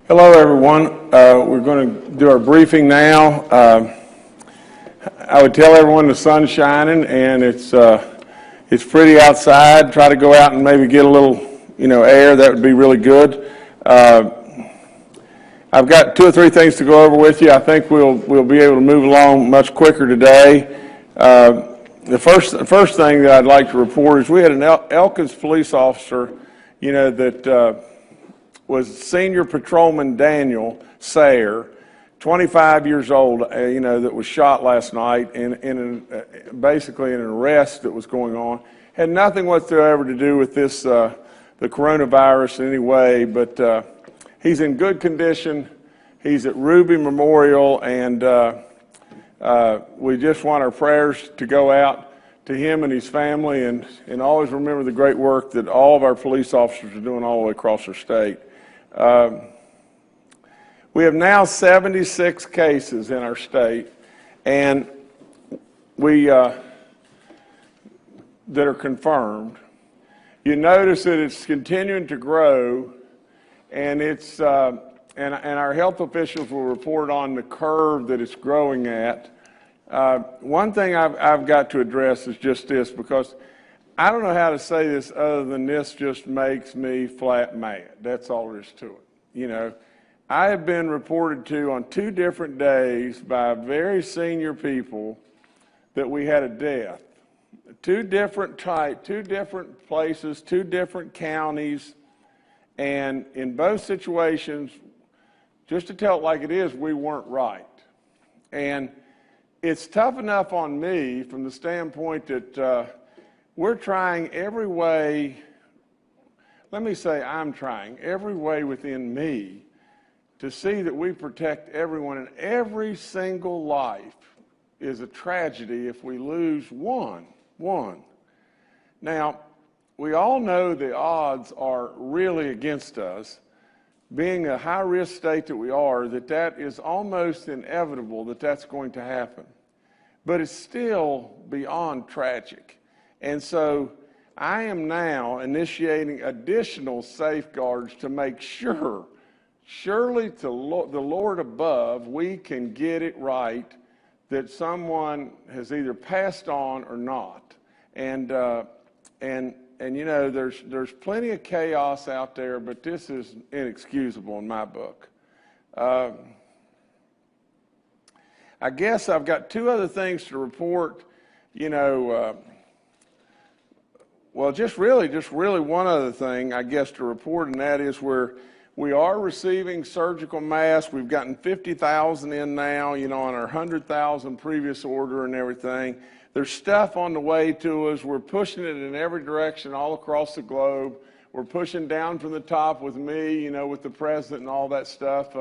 Hello, everyone. We're going to do our briefing now. I would tell everyone the sun's shining and it's pretty outside. Try to go out and maybe get a little, air. That would be really good. I've got 2 or 3 things to go over with you. I think we'll be able to move along much quicker today. The first thing that I'd like to report is we had an Elkins police officer, that was Senior Patrolman Daniel Sayre, 25 years old, that was shot last night basically in an arrest that was going on. Had nothing whatsoever to do with this, the coronavirus in any way, but he's in good condition. He's at Ruby Memorial, and we just want our prayers to go out to him and his family, and always remember the great work that all of our police officers are doing all the way across our state. We have now 76 cases in our state, and that are confirmed. You notice that it's continuing to grow, and it's and our health officials will report on the curve that it's growing at. One thing I've got to address is just this, because I don't know how to say this other than this just makes me flat mad. That's all there is to it. I have been reported to on 2 different days by very senior people that we had a death. 2 different places, 2 different counties, and in both situations, just to tell it like it is, we weren't right. And it's tough enough on me from the standpoint that we're trying every way, let me say I'm trying every way within me to see that we protect everyone, and every single life is a tragedy if we lose one. Now, we all know the odds are really against us, being a high-risk state that we are, that is almost inevitable that that's going to happen. But it's still beyond tragic. And so I am now initiating additional safeguards to make sure, surely to the Lord above, we can get it right that someone has either passed on or not. And there's plenty of chaos out there, but this is inexcusable in my book. I guess I've got 2 other things to report, well, just really one other thing, I guess, to report, and that is we are receiving surgical masks. We've gotten 50,000 in now, on our 100,000 previous order and everything. There's stuff on the way to us. We're pushing it in every direction all across the globe. We're pushing down from the top with me, with the president and all that stuff.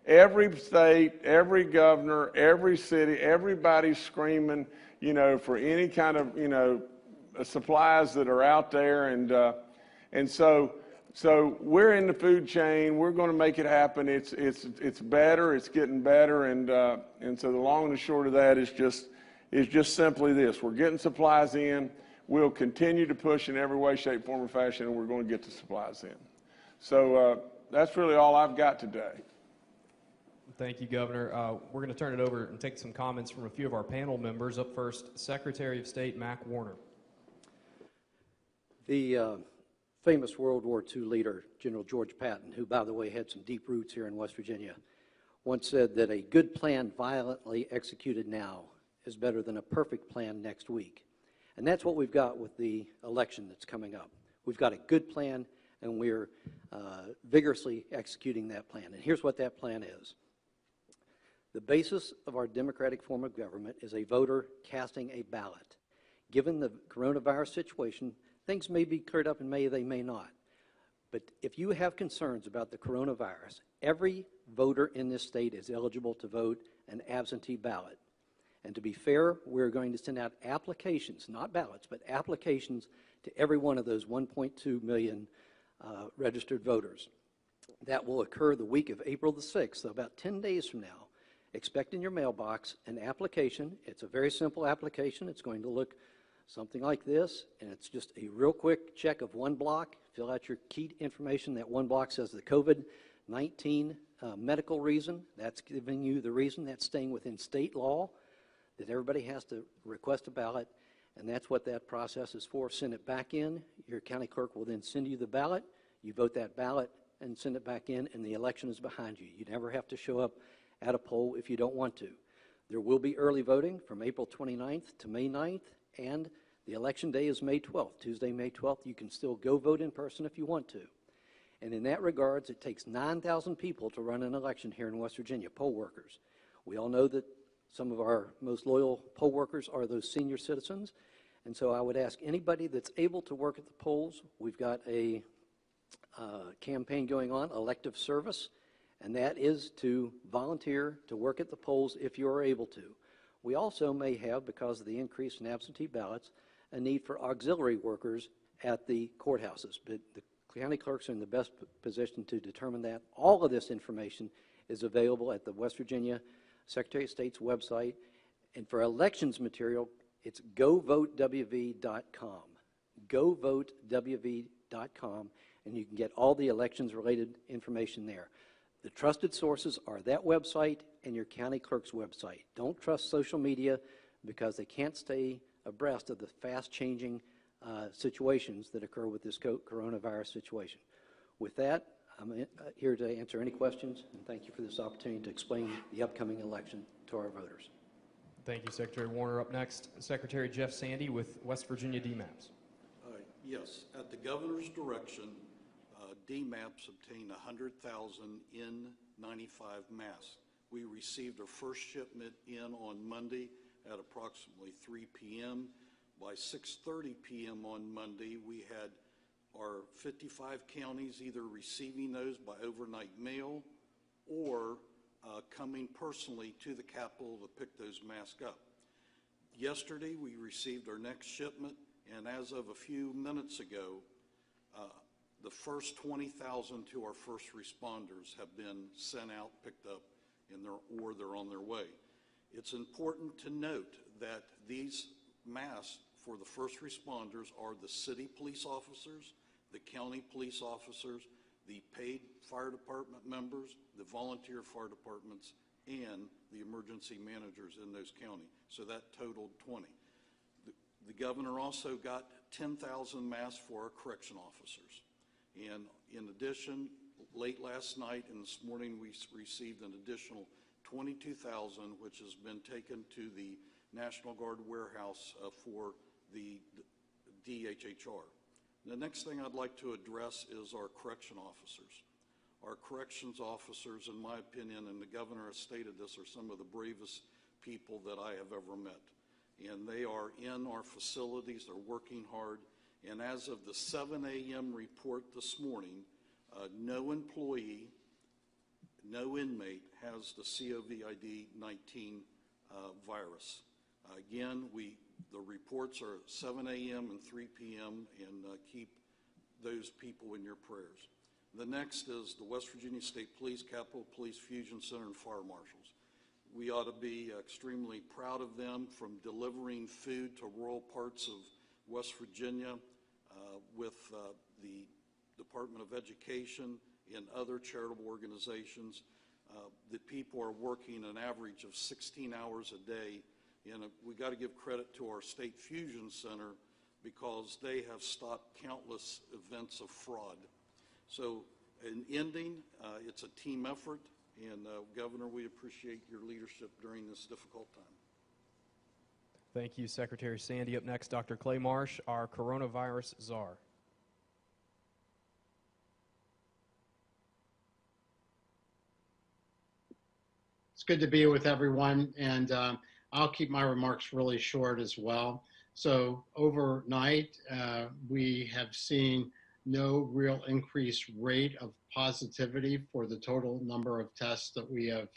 Every state, every governor, every city, everybody's screaming, for any kind of, supplies that are out there, and so we're in the food chain. We're going to make it happen. It's better. It's getting better, and so the long and the short of that is just simply this: we're getting supplies in. We'll continue to push in every way, shape, form, or fashion, and we're going to get the supplies in. So that's really all I've got today. Thank you, Governor. We're going to turn it over and take some comments from a few of our panel members. Up first, Secretary of State Mac Warner. The famous World War II leader, General George Patton, who, by the way, had some deep roots here in West Virginia, once said that a good plan violently executed now is better than a perfect plan next week. And that's what we've got with the election that's coming up. We've got a good plan, and we're vigorously executing that plan. And here's what that plan is. The basis of our democratic form of government is a voter casting a ballot. Given the coronavirus situation, things may be cleared up and they may not. But if you have concerns about the coronavirus, every voter in this state is eligible to vote an absentee ballot. And to be fair, we're going to send out applications, not ballots, but applications to every one of those 1.2 million registered voters. That will occur the week of April the 6th, so about 10 days from now. Expect in your mailbox an application. It's a very simple application. It's going to look something like this, and it's just a real quick check of one block. Fill out your key information. That one block says the COVID 19, medical reason. That's giving you the reason. That's staying within state law, that everybody has to request a ballot, and that's what that process is for. Send it back in. Your county clerk will then send you the ballot. You vote that ballot and send it back in, and the election is behind you. You never have to show up at a poll if you don't want to. There will be early voting from April 29th to May 9th, and the election day is May 12th, Tuesday, May 12th. You can still go vote in person if you want to. And in that regards, it takes 9,000 people to run an election here in West Virginia, poll workers. We all know that some of our most loyal poll workers are those senior citizens. And so I would ask anybody that's able to work at the polls, we've got a campaign going on, elective service, and that is to volunteer to work at the polls if you are able to. We also may have, because of the increase in absentee ballots, a need for auxiliary workers at the courthouses. But the county clerks are in the best position to determine that. All of this information is available at the West Virginia Secretary of State's website. And for elections material, it's govotewv.com. Govotewv.com, and you can get all the elections-related information there. The trusted sources are that website and your county clerk's website. Don't trust social media because they can't stay abreast of the fast-changing situations that occur with this coronavirus situation. With that, I'm here to answer any questions, and thank you for this opportunity to explain the upcoming election to our voters. Thank you, Secretary Warner. Up next, Secretary Jeff Sandy with West Virginia DMAPS. Yes, at the governor's direction, DMAPS obtained 100,000 N95 masks. We received our first shipment in on Monday at approximately 3 p.m. By 6:30 p.m. on Monday, we had our 55 counties either receiving those by overnight mail or coming personally to the Capitol to pick those masks up. Yesterday, we received our next shipment, and as of a few minutes ago, the first 20,000 to our first responders have been sent out, picked up, or they're on their way. It's important to note that these masks for the first responders are the city police officers, the county police officers, the paid fire department members, the volunteer fire departments, and the emergency managers in those counties. So that totaled 20. The governor also got 10,000 masks for our correction officers. And in addition, late last night and this morning, we received an additional 22,000, which has been taken to the National Guard warehouse for the DHHR. The next thing I'd like to address is our correction officers. Our corrections officers, in my opinion, and the governor has stated this, are some of the bravest people that I have ever met. And they are in our facilities, they're working hard. And as of the 7 a.m. report this morning, no employee, no inmate has the COVID-19 virus. Again, the reports are 7 a.m. and 3 p.m. and keep those people in your prayers. The next is the West Virginia State Police, Capitol Police Fusion Center, and Fire Marshals. We ought to be extremely proud of them from delivering food to rural parts of West Virginia with the Department of Education and other charitable organizations. The people are working an average of 16 hours a day, and we got to give credit to our State Fusion Center because they have stopped countless events of fraud. So in ending, it's a team effort, and Governor, we appreciate your leadership during this difficult time. Thank you, Secretary Sandy. Up next, Dr. Clay Marsh, our coronavirus czar. It's good to be with everyone, and I'll keep my remarks really short as well. So overnight, we have seen no real increased rate of positivity for the total number of tests that we have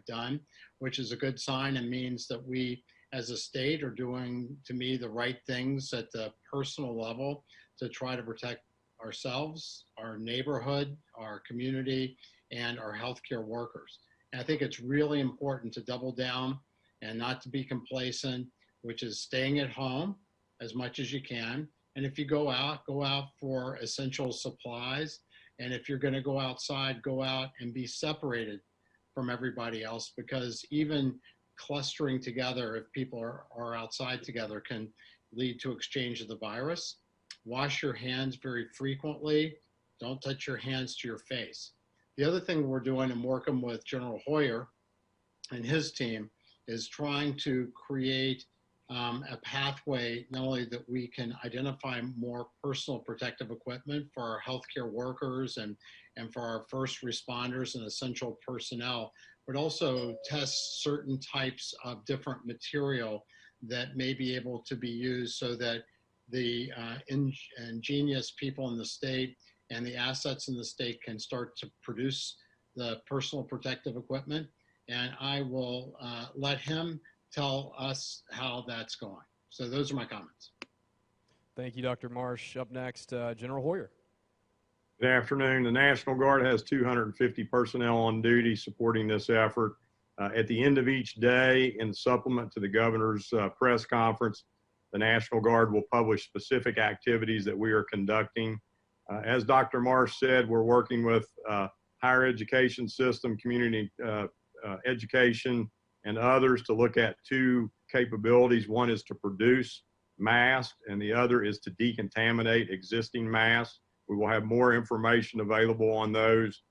done, which is a good sign and means that we as a state are doing, to me, the right things at the personal level to try to protect ourselves, our neighborhood, our community, and our healthcare workers. And I think it's really important to double down and not to be complacent, which is staying at home as much as you can. And if you go out for essential supplies, And if you're going to go outside, go out and be separated from everybody else, because even clustering together, if people are outside together, can lead to exchange of the virus. Wash your hands very frequently. Don't touch your hands to your face. The other thing we're doing and working with General Hoyer and his team is trying to create a pathway, not only that we can identify more personal protective equipment for our healthcare workers and for our first responders and essential personnel, but also test certain types of different material that may be able to be used so that the ingenious people in the state and the assets in the state can start to produce the personal protective equipment. And I will let him tell us how that's going. So those are my comments. Thank you, Dr. Marsh. Up next, General Hoyer. Good afternoon. The National Guard has 250 personnel on duty supporting this effort. At the end of each day, in supplement to the governor's press conference, the National Guard will publish specific activities that we are conducting. As Dr. Marsh said, we're working with higher education system, community education, and others to look at two capabilities. One is to produce masks, and the other is to decontaminate existing masks. We will have more information available on those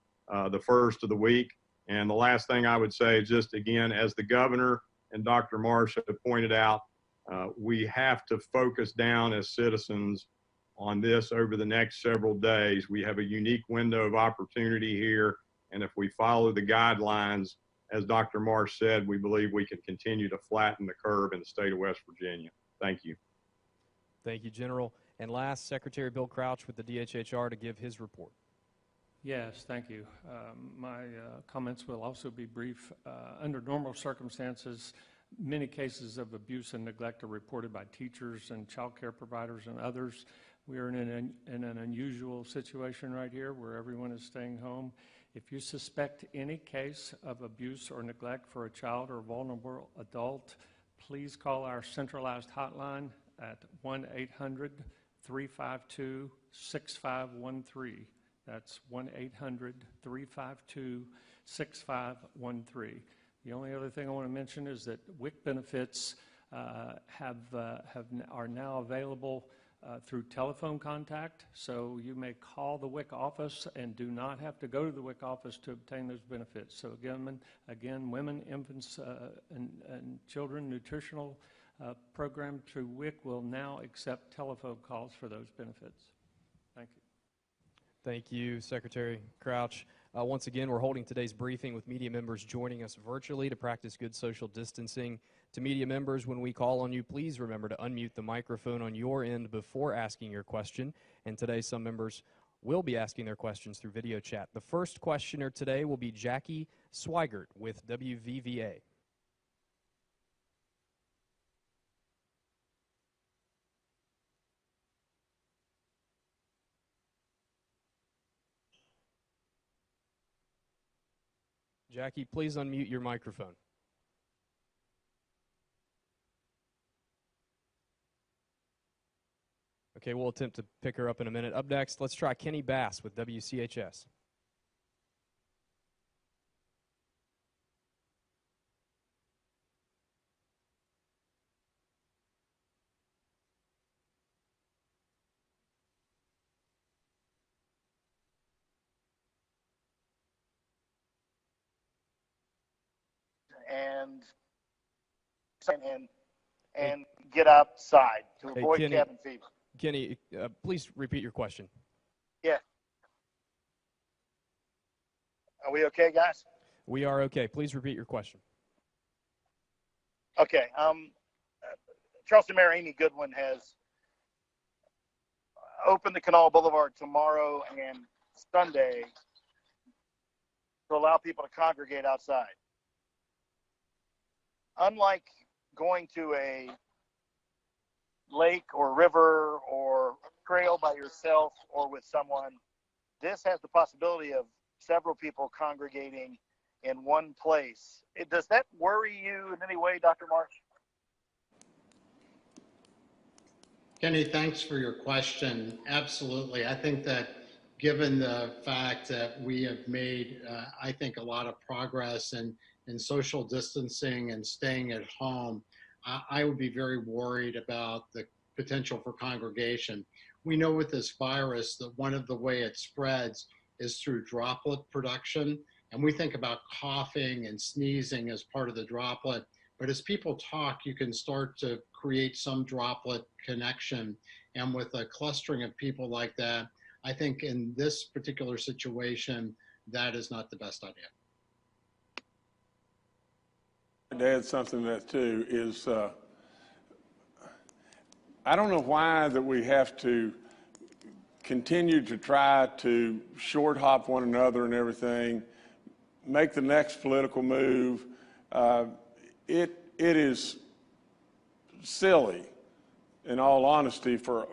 the first of the week. And the last thing I would say is just, again, as the governor and Dr. Marsh have pointed out, we have to focus down as citizens on this over the next several days. We have a unique window of opportunity here, and if we follow the guidelines, as Dr. Marsh said, we believe we can continue to flatten the curve in the state of West Virginia. Thank you. Thank you, General. And last, Secretary Bill Crouch with the DHHR to give his report. Yes, thank you. My comments will also be brief. Under normal circumstances, many cases of abuse and neglect are reported by teachers and child care providers and others. We are in an unusual situation right here where everyone is staying home. If you suspect any case of abuse or neglect for a child or vulnerable adult, please call our centralized hotline at 1-800-352-6513. That's 1-800-352-6513. The only other thing I want to mention is that WIC benefits are now available through telephone contact. So you may call the WIC office and do not have to go to the WIC office to obtain those benefits. So again, women, infants, and children nutritional program through WIC will now accept telephone calls for those benefits. Thank you. Thank you, Secretary Crouch. Once again, we're holding today's briefing with media members joining us virtually to practice good social distancing. To media members, when we call on you, please remember to unmute the microphone on your end before asking your question. And today, some members will be asking their questions through video chat. The first questioner today will be Jackie Swigert with WVVA. Jackie, please unmute your microphone. Okay, we'll attempt to pick her up in a minute. Up next, let's try Kenny Bass with WCHS. and get outside to avoid Kenny, cabin fever. Kenny, please repeat your question. Yeah. Are we okay, guys? We are okay. Please repeat your question. Okay. Charleston Mayor Amy Goodwin has opened the Canal Boulevard tomorrow and Sunday to allow people to congregate outside. Unlike going to a lake or river or trail by yourself or with someone, this has the possibility of several people congregating in one place. Does that worry you in any way, Dr. Marsh? Kenny, thanks for your question. Absolutely. I think that given the fact that we have made, I think, a lot of progress in social distancing and staying at home, I would be very worried about the potential for congregation. We know with this virus that one of the way it spreads is through droplet production. And we think about coughing and sneezing as part of the droplet. But as people talk, you can start to create some droplet connection. And with a clustering of people like that, I think in this particular situation, that is not the best idea. I'd add something to that too is, I don't know why that we have to continue to try to short hop one another and everything, make the next political move. It is silly, in all honesty, for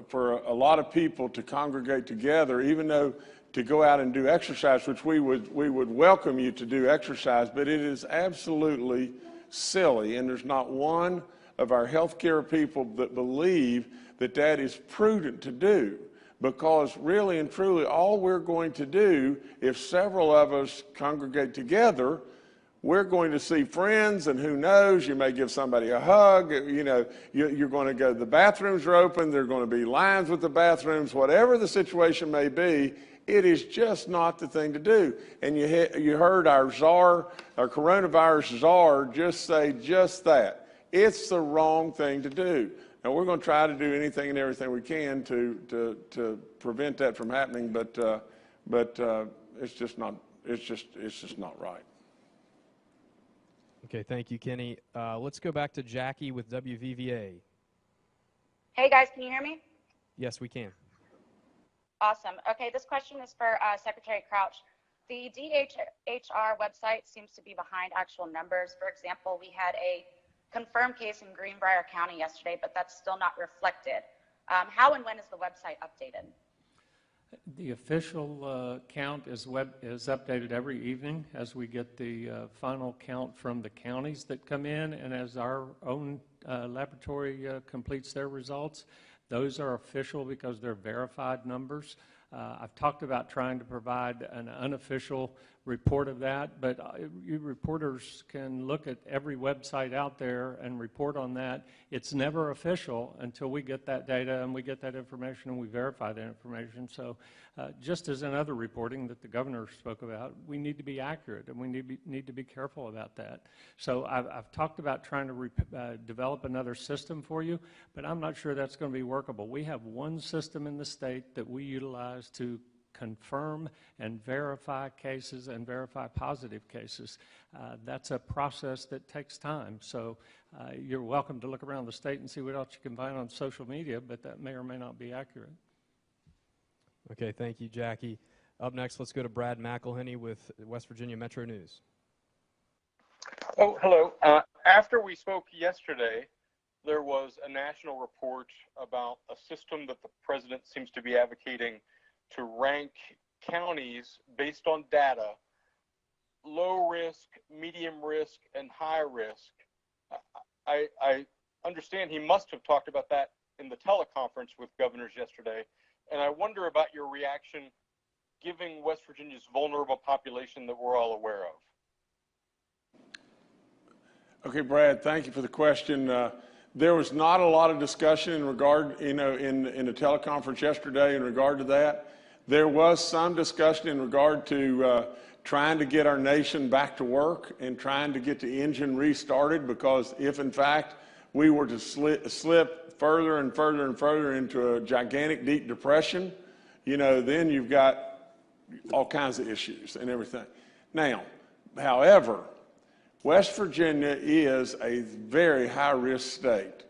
a lot of people to congregate together, even though to go out and do exercise, which we would welcome you to do exercise, but it is absolutely silly, and there's not one of our healthcare people that believe that that is prudent to do, because really and truly all we're going to do, if several of us congregate together, we're going to see friends, and who knows, you may give somebody a hug, you know, you're going to go, the bathrooms are open, there are going to be lines with the bathrooms, whatever the situation may be, it is just not the thing to do. And you heard our Czar, our coronavirus Czar, just say just that. It's the wrong thing to do. And we're going to try to do anything and everything we can to prevent that from happening, but it's just not right. Okay, thank you, Kenny. Let's go back to Jackie with WVVA. Hey guys, can you hear me? Yes, we can. Awesome. Okay, this question is for Secretary Crouch. The DHR website seems to be behind actual numbers. For example, we had a confirmed case in Greenbrier County yesterday, but that's still not reflected. How and when is the website updated? The official count is updated every evening as we get the final count from the counties that come in, and as our own laboratory completes their results. Those are official because they're verified numbers. I've talked about trying to provide an unofficial report of that, but you reporters can look at every website out there and report on that. It's never official until we get that data and we get that information and we verify that information. So just as in other reporting that the governor spoke about, we need to be accurate and we need to be careful about that. So I've talked about trying to develop another system for you, but I'm not sure that's going to be workable. We have one system in the state that we utilize to confirm and verify cases and verify positive cases. That's a process that takes time. So you're welcome to look around the state and see what else you can find on social media, but that may or may not be accurate. Okay, thank you, Jackie. Up next, let's go to Brad McElhenney with West Virginia Metro News. Oh, hello. After we spoke yesterday, there was a national report about a system that the president seems to be advocating to rank counties based on data, low risk, medium risk, and high risk. I understand he must have talked about that in the teleconference with governors yesterday, and I wonder about your reaction given West Virginia's vulnerable population that we're all aware of. Okay, Brad, thank you for the question. There was not a lot of discussion in regard, in the teleconference yesterday in regard to that. There was some discussion in regard to trying to get our nation back to work and trying to get the engine restarted, because if in fact we were to slip further and further and further into a gigantic deep depression, you know, then you've got all kinds of issues and everything. Now, however, West Virginia is a very high-risk state.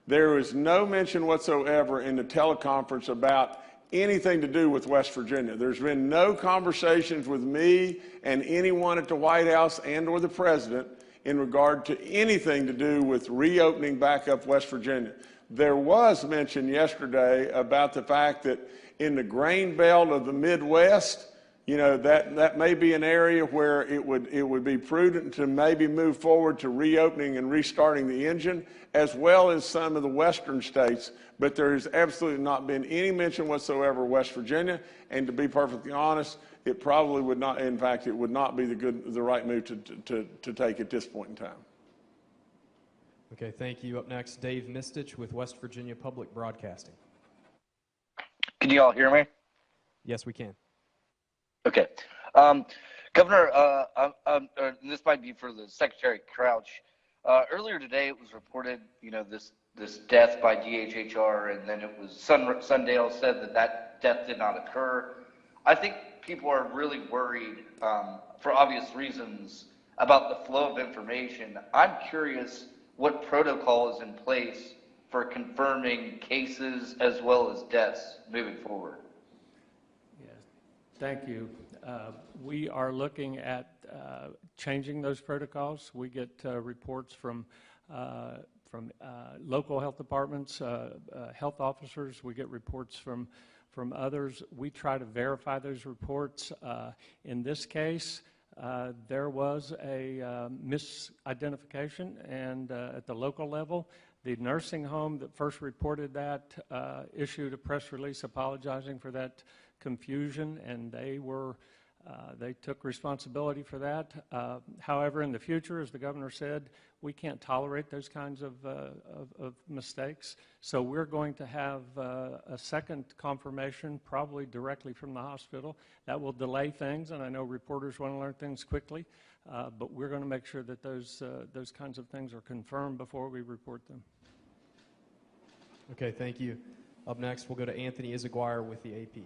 There is no mention whatsoever in the teleconference about anything to do with West Virginia. There's been no conversations with me and anyone at the White House and or the president in regard to anything to do with reopening back up West Virginia. There was mention yesterday about the fact that in the grain belt of the Midwest, that may be an area where it would be prudent to maybe move forward to reopening and restarting the engine, as well as some of the western states. But there has absolutely not been any mention whatsoever of West Virginia. And to be perfectly honest, it probably would not. In fact, it would not be the right move to take at this point in time. Okay, thank you. Up next, Dave Mistich with West Virginia Public Broadcasting. Can you all hear me? Yes, we can. Okay. Governor, this might be for the Secretary Crouch. Earlier today, it was reported, this death by DHHR, and then it was Sundale said that death did not occur. I think people are really worried, for obvious reasons, about the flow of information. I'm curious what protocol is in place for confirming cases as well as deaths moving forward. Yes, thank you. We are looking at changing those protocols. We get reports from local health departments, health officers. We get reports from others. We try to verify those reports. In this case, there was a misidentification, and at the local level, the nursing home that first reported that issued a press release apologizing for that confusion, and they took responsibility for that. However, in the future, as the governor said, we can't tolerate those kinds of mistakes. So we're going to have a second confirmation, probably directly from the hospital. That will delay things, and I know reporters want to learn things quickly, but we're going to make sure that those kinds of things are confirmed before we report them. Okay, thank you. Up next, we'll go to Anthony Izaguirre with the AP.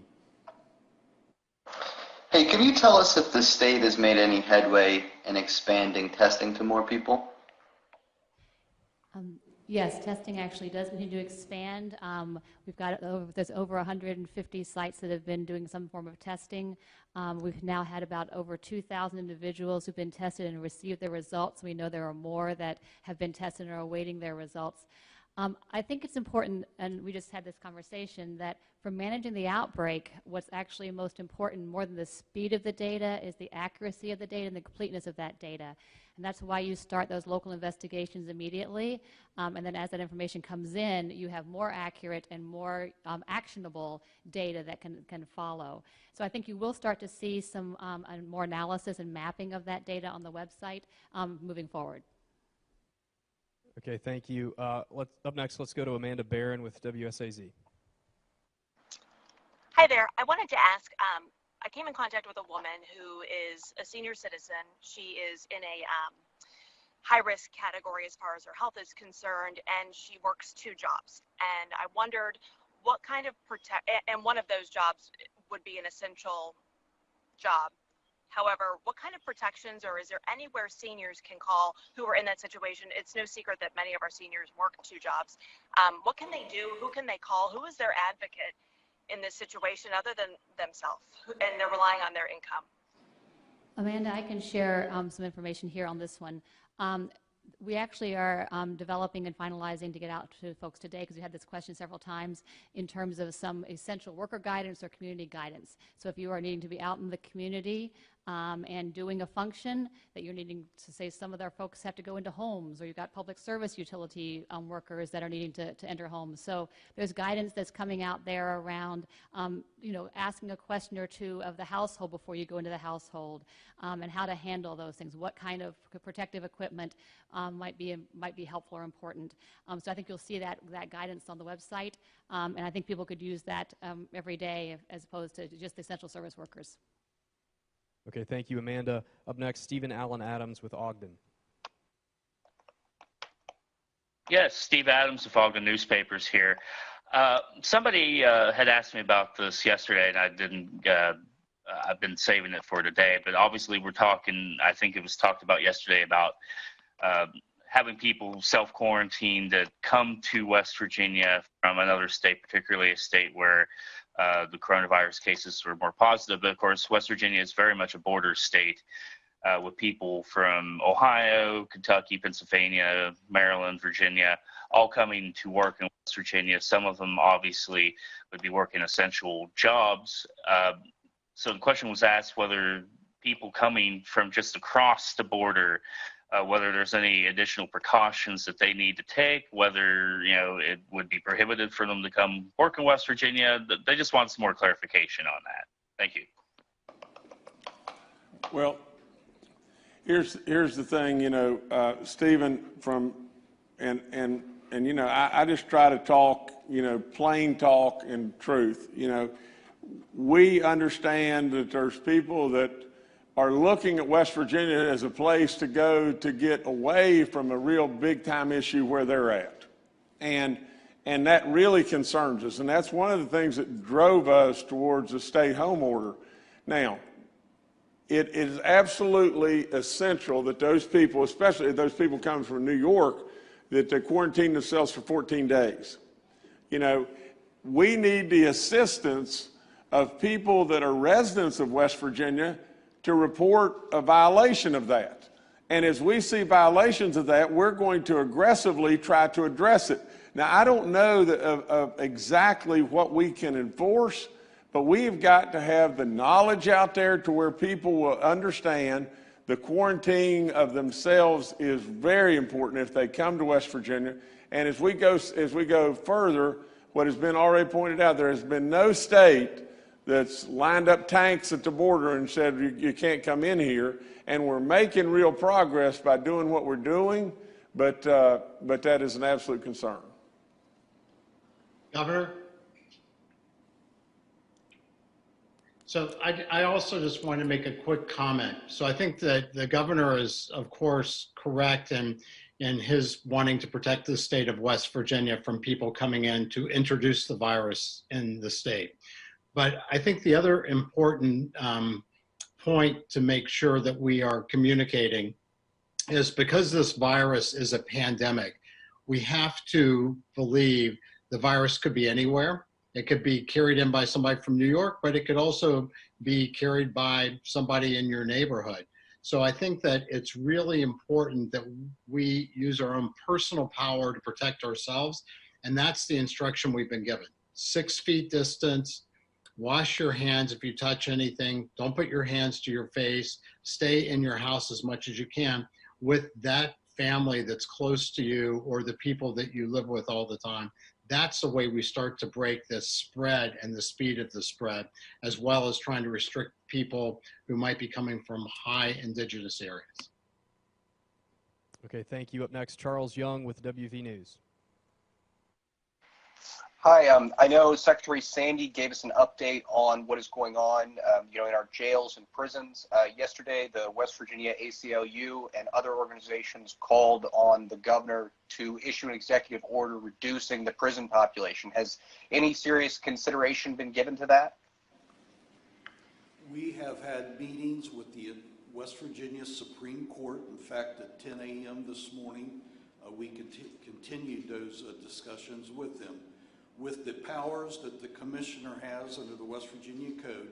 Hey, can you tell us if the state has made any headway in expanding testing to more people? Yes, testing actually does continue to expand. We've got there's over 150 sites that have been doing some form of testing. We've now had about over 2,000 individuals who've been tested and received their results. We know there are more that have been tested and are awaiting their results. I think it's important, and we just had this conversation, that for managing the outbreak, what's actually most important, more than the speed of the data, is the accuracy of the data and the completeness of that data. And that's why you start those local investigations immediately. And then as that information comes in, you have more accurate and more actionable data that can follow. So I think you will start to see some more analysis and mapping of that data on the website moving forward. Okay, thank you. Up next, let's go to Amanda Barron with WSAZ. Hi there. I wanted to ask, I came in contact with a woman who is a senior citizen. She is in a high-risk category as far as her health is concerned, and she works 2 jobs. And I wondered what kind of and one of those jobs would be an essential job. However, what kind of protections, or is there anywhere seniors can call who are in that situation? It's no secret that many of our seniors work 2 jobs. What can they do? Who can they call? Who is their advocate in this situation other than themselves? And they're relying on their income. Amanda, I can share some information here on this one. We actually are developing and finalizing to get out to folks today, because we had this question several times, in terms of some essential worker guidance or community guidance. So if you are needing to be out in the community and doing a function that you're needing to, say some of our folks have to go into homes, or you've got public service utility workers that are needing to enter homes. So there's guidance that's coming out there around, asking a question or 2 of the household before you go into the household, and how to handle those things. What kind of protective equipment might be helpful or important. So I think you'll see that guidance on the website, and I think people could use that every day as opposed to just the essential service workers. Okay, thank you, Amanda. Up next, Stephen Allen Adams with Ogden. Yes, Steve Adams of Ogden Newspapers here. Somebody had asked me about this yesterday, and I didn't. I've been saving it for today, but obviously we're talking, I think it was talked about yesterday, about having people self-quarantine that come to West Virginia from another state, particularly a state where the coronavirus cases were more positive. But of course, West Virginia is very much a border state with people from Ohio, Kentucky, Pennsylvania, Maryland, Virginia, all coming to work in West Virginia. Some of them obviously would be working essential jobs. So the question was asked whether people coming from just across the border, whether there's any additional precautions that they need to take, whether it would be prohibited for them to come work in West Virginia. They just want some more clarification on that. Thank you. Well, here's the thing, Stephen, I just try to talk, plain talk and truth. We understand that there's people that are looking at West Virginia as a place to go to get away from a real big time issue where they're at. And that really concerns us. And that's one of the things that drove us towards the stay-home order. Now, it is absolutely essential that those people, especially those people coming from New York, that they quarantine themselves for 14 days. We need the assistance of people that are residents of West Virginia to report a violation of that. And as we see violations of that, we're going to aggressively try to address it. Now, I don't know of exactly what we can enforce, but we've got to have the knowledge out there to where people will understand the quarantining of themselves is very important if they come to West Virginia. And as we go further, what has been already pointed out, there has been no state that's lined up tanks at the border and said you can't come in here. And we're making real progress by doing what we're doing, but that is an absolute concern. Governor? So I also just want to make a quick comment. So I think that the governor is, of course, correct in his wanting to protect the state of West Virginia from people coming in to introduce the virus in the state. But I think the other important point to make sure that we are communicating is because this virus is a pandemic, we have to believe the virus could be anywhere. It could be carried in by somebody from New York, but it could also be carried by somebody in your neighborhood. So I think that it's really important that we use our own personal power to protect ourselves. And that's the instruction we've been given. 6 feet distance, wash your hands if you touch anything, don't put your hands to your face, stay in your house as much as you can with that family that's close to you or the people that you live with all the time. That's the way we start to break this spread and the speed of the spread, as well as trying to restrict people who might be coming from high indigenous areas. Okay, thank you. Up next, Charles Young with WV News. Hi, I know Secretary Sandy gave us an update on what is going on, in our jails and prisons. Yesterday, the West Virginia ACLU and other organizations called on the governor to issue an executive order reducing the prison population. Has any serious consideration been given to that? We have had meetings with the West Virginia Supreme Court. In fact, at 10 a.m. this morning, we continued those discussions with them. With the powers that the commissioner has under the West Virginia Code,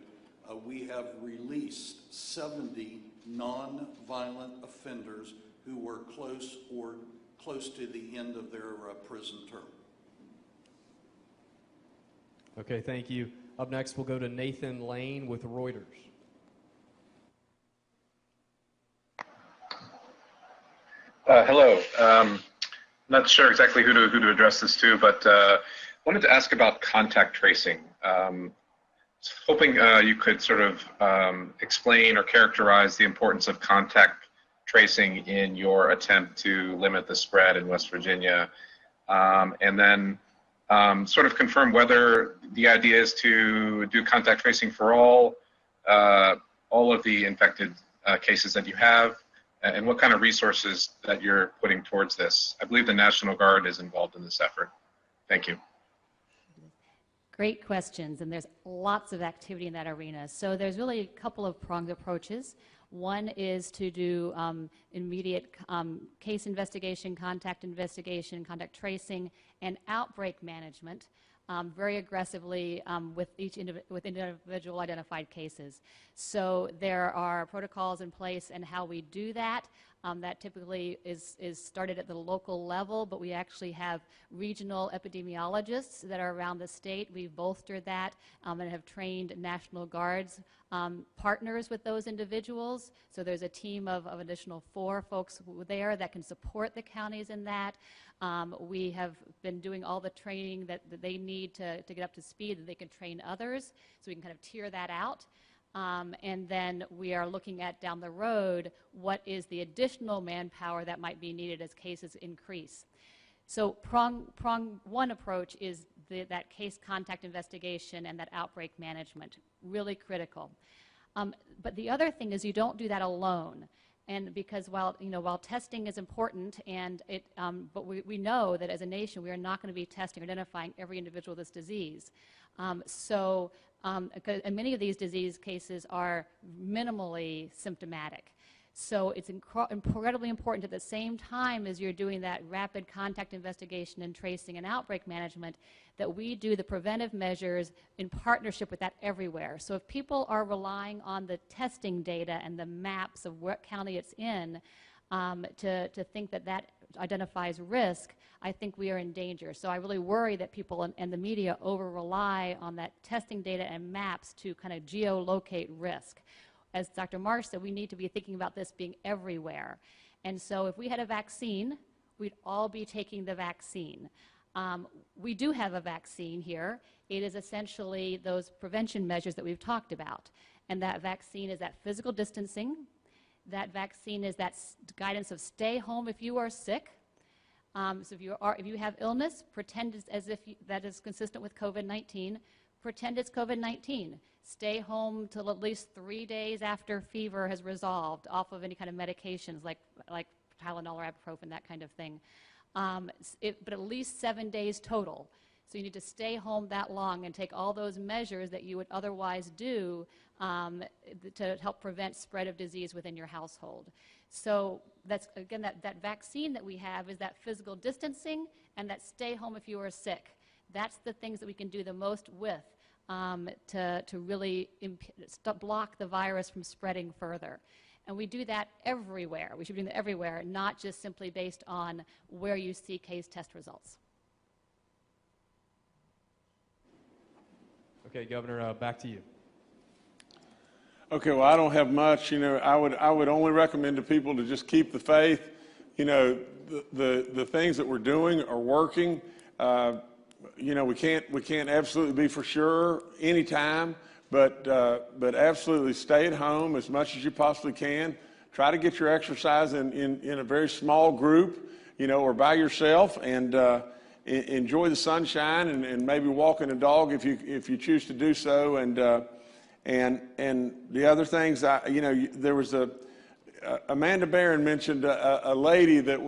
we have released 70 non-violent offenders who were close to the end of their prison term. Okay, thank you. Up next, we'll go to Nathan Lane with Reuters. Hello. Not sure exactly who to address this to, but wanted to ask about contact tracing. Hoping you could sort of explain or characterize the importance of contact tracing in your attempt to limit the spread in West Virginia, and then sort of confirm whether the idea is to do contact tracing for all of the infected cases that you have, and what kind of resources that you're putting towards this. I believe the National Guard is involved in this effort. Thank you. Great questions, and there's lots of activity in that arena. So there's really a couple of pronged approaches. One is to do immediate case investigation, contact tracing, and outbreak management very aggressively with individual identified cases. So there are protocols in place and how we do that. That typically is started at the local level, but we actually have regional epidemiologists that are around the state. We've bolstered that and have trained National Guards partners with those individuals. So there's a team of additional 4 folks there that can support the counties in that. We have been doing all the training that they need to get up to speed, that they can train others, so we can kind of tier that out. And then we are looking at down the road what is the additional manpower that might be needed as cases increase. So prong one approach is that case contact investigation and that outbreak management, really critical. But the other thing is you don't do that alone. And because while testing is important, and but we know that as a nation we are not going to be testing or identifying every individual with this disease. And many of these disease cases are minimally symptomatic. So it's incredibly important at the same time as you're doing that rapid contact investigation and tracing and outbreak management that we do the preventive measures in partnership with that everywhere. So if people are relying on the testing data and the maps of what county it's in to think that that identifies risk, I think we are in danger. So I really worry that people and the media over-rely on that testing data and maps to kind of geolocate risk. As Dr. Marsh said, we need to be thinking about this being everywhere. And so if we had a vaccine, we'd all be taking the vaccine. We do have a vaccine here. It is essentially those prevention measures that we've talked about. And that vaccine is that physical distancing. That vaccine is that guidance of stay home if you are sick. So if you have illness, pretend as if that is consistent with COVID-19. Pretend it's COVID-19. Stay home till at least 3 days after fever has resolved off of any kind of medications like Tylenol or ibuprofen, that kind of thing. But at least 7 days total. So you need to stay home that long and take all those measures that you would otherwise do to help prevent spread of disease within your household. So that's, again, that vaccine that we have is that physical distancing and that stay home if you are sick. That's the things that we can do the most with to really block the virus from spreading further. And we do that everywhere. We should be doing that everywhere, not just simply based on where you see case test results. Okay, Governor, back to you. Okay, well, I don't have much. I would only recommend to people to just keep the faith. The things that we're doing are working. We can't absolutely be for sure anytime, but absolutely stay at home as much as you possibly can. Try to get your exercise in a very small group, or by yourself, and enjoy the sunshine and maybe walking a dog if you choose to do so. And the other things, there was Amanda Barron mentioned a lady that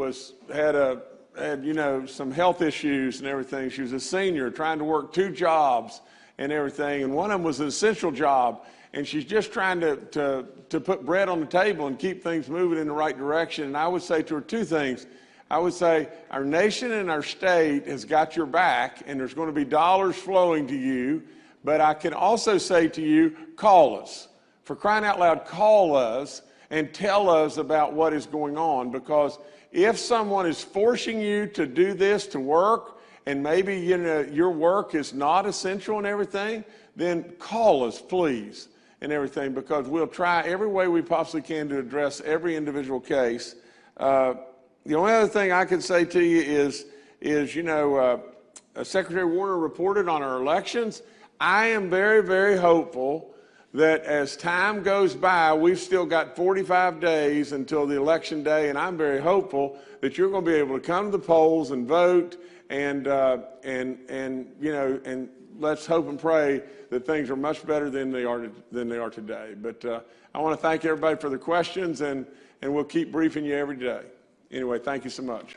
had some health issues and everything. She was a senior trying to work 2 jobs and everything, and one of them was an essential job, and she's just trying to put bread on the table and keep things moving in the right direction. And I would say to her 2 things. I would say our nation and our state has got your back, and there's going to be dollars flowing to you, but I can also say to you, call us. For crying out loud, call us and tell us about what is going on, because if someone is forcing you to do this to work, and maybe your work is not essential and everything, then call us, please, and everything, because we'll try every way we possibly can to address every individual case. The only other thing I could say to you is Secretary Warner reported on our elections. I am very, very hopeful that as time goes by, we've still got 45 days until the election day, and I'm very hopeful that you're going to be able to come to the polls and vote, and let's hope and pray that things are much better than they are today. But I want to thank everybody for the questions, and we'll keep briefing you every day. Anyway, thank you so much.